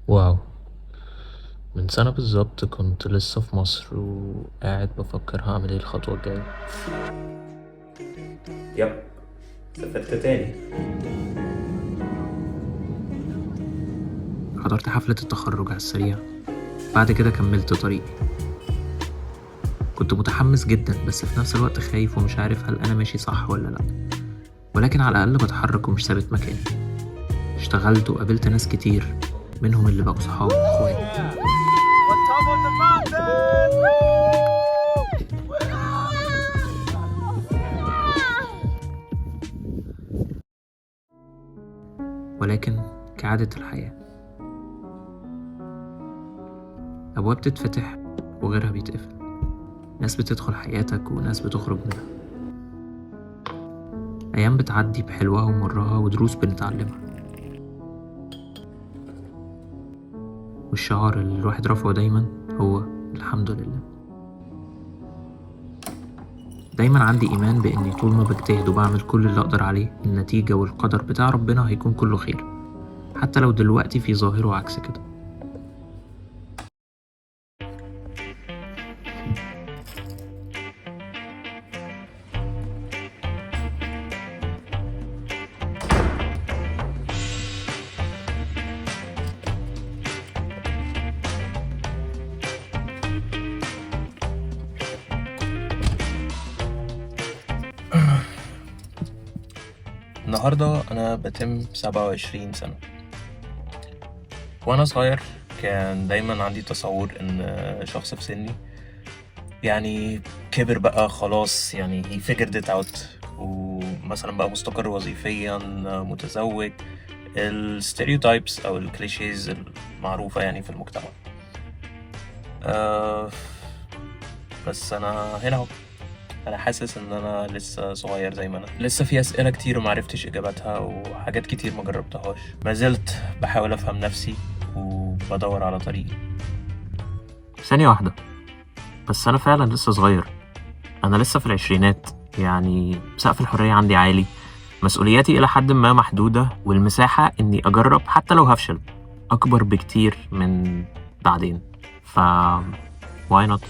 واو. من سنة بالظبط كنت لسه في مصر وقاعد بفكر هعمل ايه الخطوة الجاية. يب، سافرت تاني. حضرت حفلة التخرج على السريع، بعد كده كملت طريقي. كنت متحمس جدا بس في نفس الوقت خايف ومش عارف هل أنا ماشي صح ولا لأ، ولكن على الأقل بتحرك ومش ثابت مكاني. اشتغلت وقابلت ناس كتير، منهم اللي بقوا صحاب واخوات. ولكن كعادة الحياة، أبواب بتتفتح وغيرها بيتقفل، ناس بتدخل حياتك وناس بتخرج منها. أيام بتعدي بحلوها ومرها ودروس بنتعلمها، والشعار اللي الواحد رافعه دايما هو الحمد لله. دايما عندي إيمان بإني طول ما بجتهد وبعمل كل اللي أقدر عليه النتيجة والقدر بتاع ربنا هيكون كله خير، حتى لو دلوقتي في ظاهره عكس كده. النهاردة أنا بتم 27 سنة. وأنا صغير كان دايما عندي تصور إن شخص في سني يعني كبر بقى خلاص، يعني he figured it out، ومثلا بقى مستقر وظيفيا، متزوج، الستيريوتايبس أو الكليشيز المعروفة يعني في المجتمع. أه بس أنا هنا أهو. انا حاسس ان انا لسه صغير، زي ما انا لسه في اسئله كتير ومعرفتش اجاباتها، وحاجات كتير ما جربتهاش. ما زلت بحاول افهم نفسي وبدور على طريقي. ثانية واحدة، بس أنا فعلا لسه صغير. أنا لسه في العشرينات، يعني سقف الحرية عندي عالي، مسؤولياتي إلى حد ما محدودة، والمساحة إني أجرب حتى لو هفشل أكبر بكتير من بعدين. ف why not؟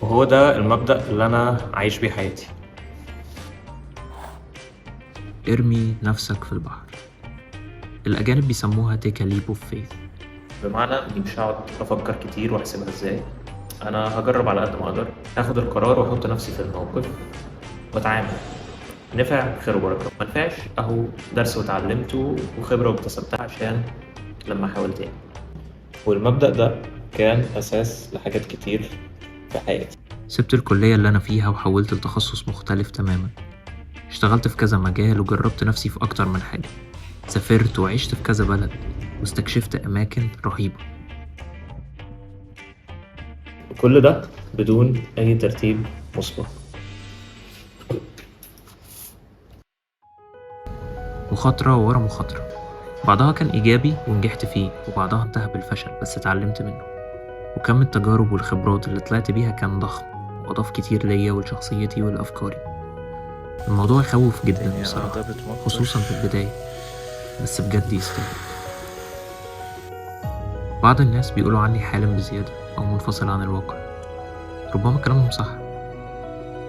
وهو ده المبدأ اللي أنا عايش بيه حياتي. ارمي نفسك في البحر. الأجانب بيسموها take a leap of faith، بمعنى إني مش هقعد أفكر كتير وأحسبها إزاي. أنا هجرب على قد ما أقدر، هاخد القرار وأحط نفسي في الموقف وأتعامل. نفع خير وبركة، ما نفعش أهو درس واتعلمته وخبرة واكتسبتها عشان لما أحاول تاني. والمبدأ ده كان أساس لحاجات كتير في حياتي. سبت الكلية اللي أنا فيها وحولت لتخصص مختلف تماما. اشتغلت في كذا مجال وجربت نفسي في أكتر من حاجة. سافرت وعشت في كذا بلد واستكشفت أماكن رهيبة، وكل ده بدون أي ترتيب مسبق. مخاطرة ورا مخاطرة، بعضها كان إيجابي ونجحت فيه، وبعضها انتهى بالفشل بس اتعلمت منه. وكم التجارب والخبرات اللي طلعت بيها كان ضخم وأضاف كتير ليا ولشخصيتي ولأفكاري. الموضوع يخوف جدا بصراحة، خصوصا في البداية، بس بجد يستاهل. بعض الناس بيقولوا عني حالم بزيادة أو منفصل عن الواقع. ربما كلامهم صح،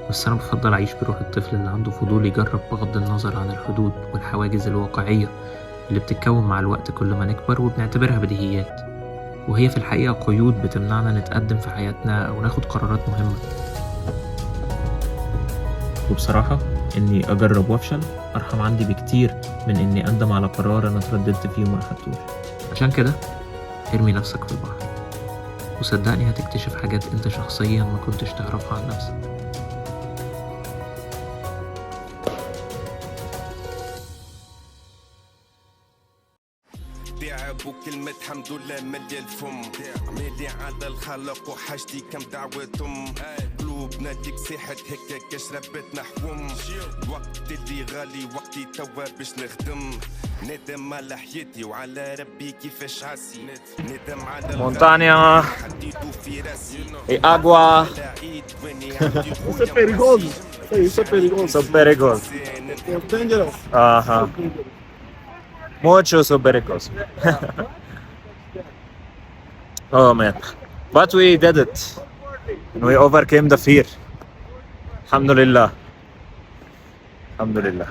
بس أنا بفضل أعيش بروح الطفل اللي عنده فضول يجرب بغض النظر عن الحدود والحواجز الواقعية اللي بتتكون مع الوقت كل ما نكبر وبنعتبرها بديهيات، وهي في الحقيقة قيود بتمنعنا نتقدم في حياتنا أو ناخد قرارات مهمة. وبصراحة إني أجرب وأفشل أرحم عندي بكتير من إني أندم على قرار أنا اترددت فيه وما أخدتوش. عشان كده ارمي نفسك في البحر، وصدقني هتكتشف حاجات أنت شخصيا ما كنتش تعرفها عن نفسك. بيع كلمة حمد لله ملي الفم عمالي على الخلق وحاجتي كم دعوتهم قلوب وبناديك ساحت هيك كشربت نحوم الوقت اللي غالي وقتي توا باش نخدم ندم على حياتي وعلى ربي كيفاش عسي ندم على Montaña حديته في راسي y agua العيد واني عندي Isso é perigoso. Isso é perigoso. so perigoso. It's dangerous. Ajá. Mucho so perigoso. Oh man. But we did it. We overcame the fear. Alhamdulillah. Alhamdulillah.